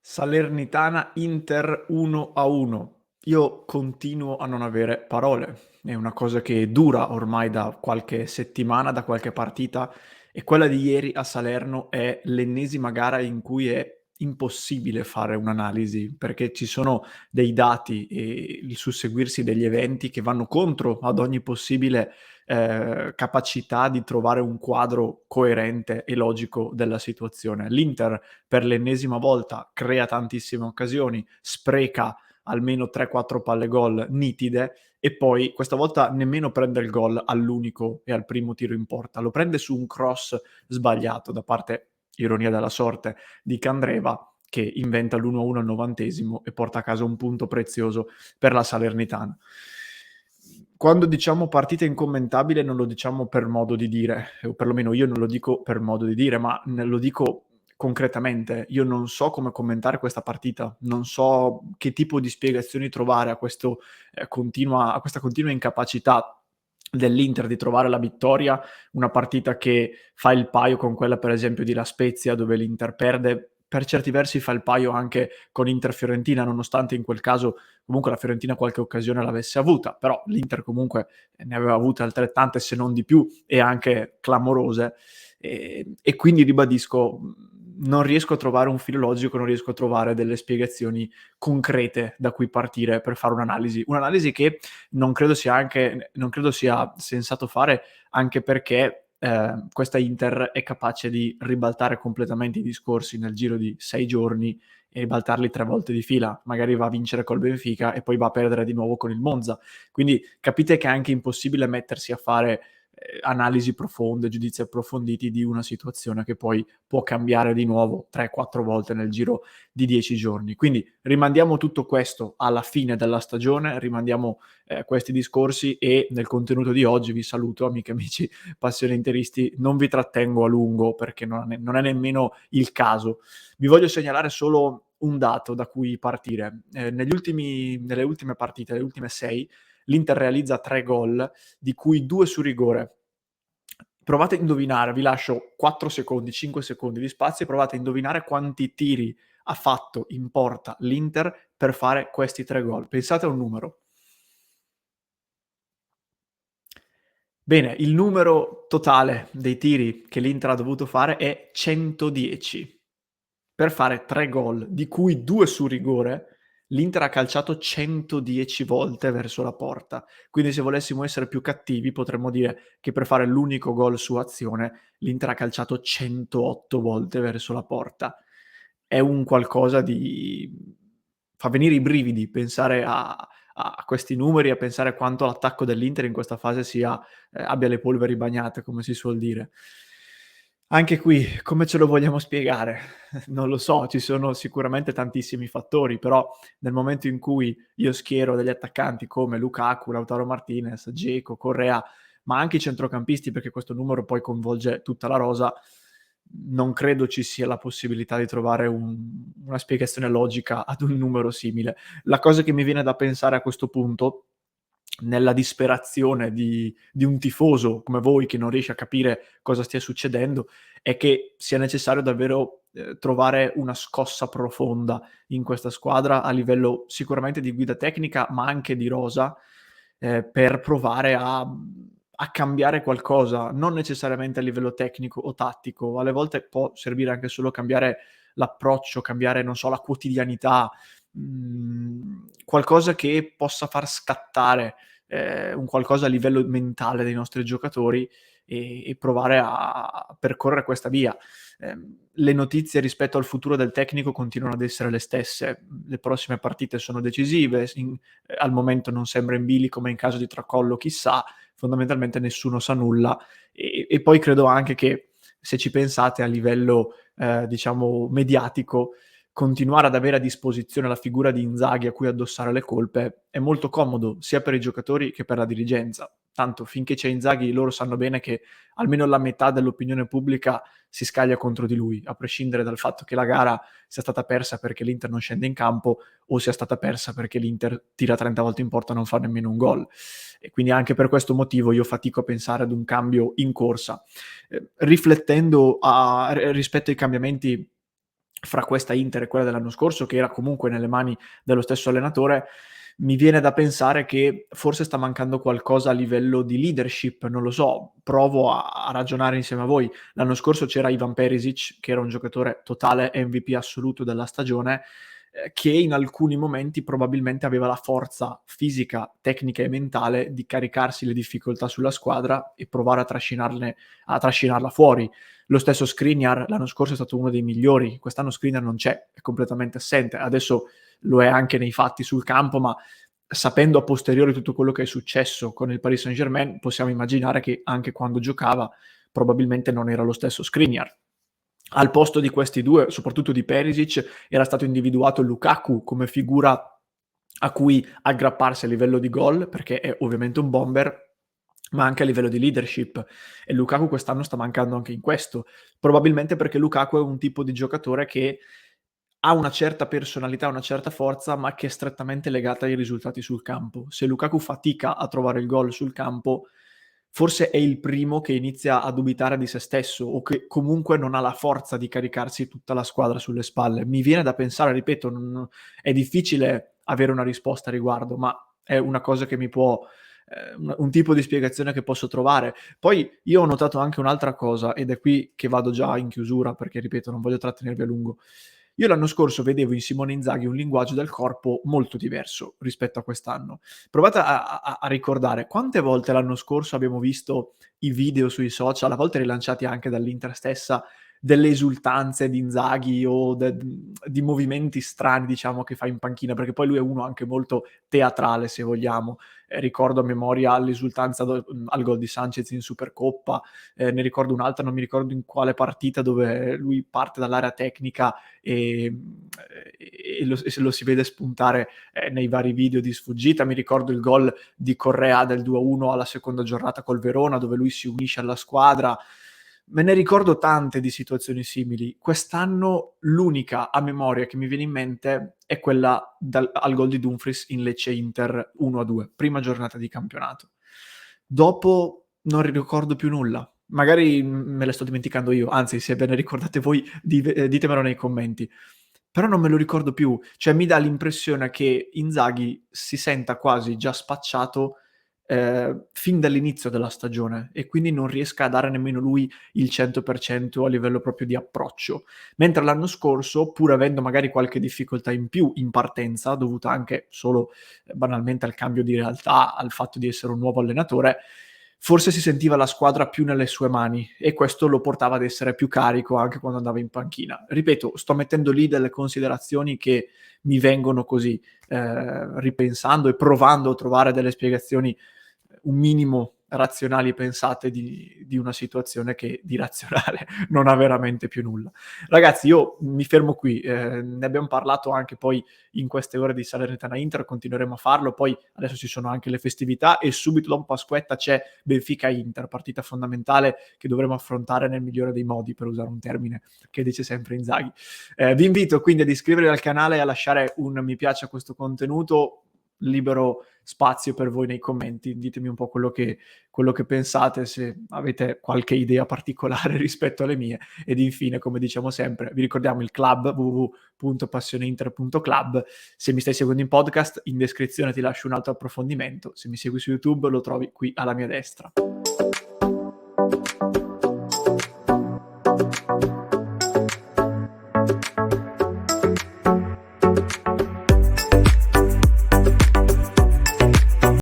Salernitana Inter 1-1. Io continuo a non avere parole. È una cosa che dura ormai da qualche settimana, da qualche partita, e quella di ieri a Salerno è l'ennesima gara in cui è impossibile fare un'analisi, perché ci sono dei dati e il susseguirsi degli eventi che vanno contro ad ogni possibile capacità di trovare un quadro coerente e logico della situazione. L'Inter per l'ennesima volta crea tantissime occasioni, spreca almeno 3-4 palle gol nitide e poi questa volta nemmeno prende il gol all'unico e al primo tiro in porta, lo prende su un cross sbagliato da parte, ironia della sorte, di Candreva, che inventa l'1-1 al 90° e porta a casa un punto prezioso per la Salernitana. Quando diciamo partita incommentabile non lo diciamo per modo di dire, o perlomeno io non lo dico per modo di dire, ma lo dico concretamente. Io non so come commentare questa partita, non so che tipo di spiegazioni trovare a a questa continua incapacità dell'Inter di trovare la vittoria, una partita che fa il paio con quella per esempio di La Spezia, dove l'Inter perde, per certi versi fa il paio anche con Inter-Fiorentina, nonostante in quel caso comunque la Fiorentina qualche occasione l'avesse avuta, però l'Inter comunque ne aveva avute altrettante, se non di più, e anche clamorose. E quindi ribadisco, non riesco a trovare un filo logico, non riesco a trovare delle spiegazioni concrete da cui partire per fare un'analisi. Un'analisi che non credo sia sensato fare, anche perché questa Inter è capace di ribaltare completamente i discorsi nel giro di 6 giorni e ribaltarli 3 volte di fila. Magari va a vincere col Benfica e poi va a perdere di nuovo con il Monza. Quindi capite che è anche impossibile mettersi a fare analisi profonde, giudizi approfonditi di una situazione che poi può cambiare di nuovo 3-4 volte nel giro di 10 giorni. Quindi rimandiamo tutto questo alla fine della stagione, rimandiamo questi discorsi, e nel contenuto di oggi vi saluto, amiche e amici passione interisti, non vi trattengo a lungo perché non è nemmeno il caso. Vi voglio segnalare solo un dato da cui partire. Nelle ultime partite, le ultime 6, l'Inter realizza 3 gol, di cui 2 su rigore. Provate a indovinare, vi lascio 4 secondi, 5 secondi di spazio e provate a indovinare quanti tiri ha fatto in porta l'Inter per fare questi 3 gol. Pensate a un numero. Bene, il numero totale dei tiri che l'Inter ha dovuto fare è 110. Per fare 3 gol, di cui 2 su rigore, l'Inter ha calciato 110 volte verso la porta. Quindi se volessimo essere più cattivi potremmo dire che per fare l'unico gol su azione l'Inter ha calciato 108 volte verso la porta. È un qualcosa di fa venire i brividi pensare a questi numeri, a pensare quanto l'attacco dell'Inter in questa fase abbia le polveri bagnate, come si suol dire. Anche qui, come ce lo vogliamo spiegare? Non lo so, ci sono sicuramente tantissimi fattori, però nel momento in cui io schiero degli attaccanti come Lukaku, Lautaro Martinez, Dzeko, Correa, ma anche i centrocampisti, perché questo numero poi coinvolge tutta la rosa, non credo ci sia la possibilità di trovare una spiegazione logica ad un numero simile. La cosa che mi viene da pensare a questo punto, nella disperazione di un tifoso come voi che non riesce a capire cosa stia succedendo, è che sia necessario davvero trovare una scossa profonda in questa squadra a livello sicuramente di guida tecnica, ma anche di rosa, per provare a cambiare qualcosa, non necessariamente a livello tecnico o tattico. Alle volte può servire anche solo cambiare l'approccio, cambiare, non so, la quotidianità, qualcosa che possa far scattare un qualcosa a livello mentale dei nostri giocatori e provare a percorrere questa via. Le notizie rispetto al futuro del tecnico continuano ad essere le stesse. Le prossime partite sono decisive, al momento non sembra in bilico, ma in caso di tracollo chissà. Fondamentalmente nessuno sa nulla e poi credo anche che, se ci pensate a livello, diciamo mediatico, continuare ad avere a disposizione la figura di Inzaghi a cui addossare le colpe è molto comodo, sia per i giocatori che per la dirigenza. Tanto finché c'è Inzaghi loro sanno bene che almeno la metà dell'opinione pubblica si scaglia contro di lui, a prescindere dal fatto che la gara sia stata persa perché l'Inter non scende in campo o sia stata persa perché l'Inter tira 30 volte in porta e non fa nemmeno un gol. E quindi anche per questo motivo io fatico a pensare ad un cambio in corsa. Riflettendo rispetto ai cambiamenti fra questa Inter e quella dell'anno scorso, che era comunque nelle mani dello stesso allenatore, mi viene da pensare che forse sta mancando qualcosa a livello di leadership, non lo so, provo a ragionare insieme a voi. L'anno scorso c'era Ivan Perisic, che era un giocatore totale MVP assoluto della stagione, che in alcuni momenti probabilmente aveva la forza fisica, tecnica e mentale di caricarsi le difficoltà sulla squadra e provare a trascinarla fuori. Lo stesso Skriniar l'anno scorso è stato uno dei migliori, quest'anno Skriniar non c'è, è completamente assente, adesso lo è anche nei fatti sul campo, ma sapendo a posteriori tutto quello che è successo con il Paris Saint-Germain, possiamo immaginare che anche quando giocava probabilmente non era lo stesso Skriniar. Al posto di questi due, soprattutto di Perisic, era stato individuato Lukaku come figura a cui aggrapparsi a livello di gol, perché è ovviamente un bomber, ma anche a livello di leadership. E Lukaku quest'anno sta mancando anche in questo. Probabilmente perché Lukaku è un tipo di giocatore che ha una certa personalità, una certa forza, ma che è strettamente legata ai risultati sul campo. Se Lukaku fatica a trovare il gol sul campo, forse è il primo che inizia a dubitare di se stesso o che comunque non ha la forza di caricarsi tutta la squadra sulle spalle. Mi viene da pensare, ripeto, è difficile avere una risposta a riguardo, ma è una cosa che mi può un tipo di spiegazione che posso trovare. Poi io ho notato anche un'altra cosa ed è qui che vado già in chiusura perché, ripeto, non voglio trattenervi a lungo. Io l'anno scorso vedevo in Simone Inzaghi un linguaggio del corpo molto diverso rispetto a quest'anno. Provate a ricordare quante volte l'anno scorso abbiamo visto i video sui social, a volte rilanciati anche dall'Inter stessa, delle esultanze di Inzaghi o di movimenti strani, diciamo, che fa in panchina, perché poi lui è uno anche molto teatrale, se vogliamo. Ricordo a memoria l'esultanza al gol di Sanchez in Supercoppa, ne ricordo un'altra, non mi ricordo in quale partita, dove lui parte dall'area tecnica e lo si vede spuntare nei vari video di sfuggita. Mi ricordo il gol di Correa del 2-1 alla seconda giornata col Verona, dove lui si unisce alla squadra. Me ne ricordo tante di situazioni simili. Quest'anno l'unica a memoria che mi viene in mente è quella al gol di Dumfries in Lecce-Inter 1-2, prima giornata di campionato. Dopo non ricordo più nulla. Magari me le sto dimenticando io, anzi se ve ne ricordate voi ditemelo nei commenti. Però non me lo ricordo più, cioè mi dà l'impressione che Inzaghi si senta quasi già spacciato fin dall'inizio della stagione e quindi non riesca a dare nemmeno lui il 100% a livello proprio di approccio. Mentre l'anno scorso, pur avendo magari qualche difficoltà in più in partenza, dovuta anche solo banalmente al cambio di realtà, al fatto di essere un nuovo allenatore, forse si sentiva la squadra più nelle sue mani e questo lo portava ad essere più carico anche quando andava in panchina. Ripeto, sto mettendo lì delle considerazioni che mi vengono così, ripensando e provando a trovare delle spiegazioni un minimo razionali e pensate di una situazione che di razionale non ha veramente più nulla. Ragazzi, io mi fermo qui, ne abbiamo parlato anche poi in queste ore di Salernitana Inter, continueremo a farlo, poi adesso ci sono anche le festività e subito dopo Pasquetta c'è Benfica Inter, partita fondamentale che dovremo affrontare nel migliore dei modi, per usare un termine che dice sempre Inzaghi. Vi invito quindi ad iscrivervi al canale e a lasciare un mi piace a questo contenuto, libero spazio per voi nei commenti, ditemi un po' quello che pensate, se avete qualche idea particolare rispetto alle mie. Ed infine, come diciamo sempre, vi ricordiamo il club www.passioneinter.club. Se mi stai seguendo in podcast, in descrizione ti lascio un altro approfondimento. Se mi segui su YouTube lo trovi qui alla mia destra.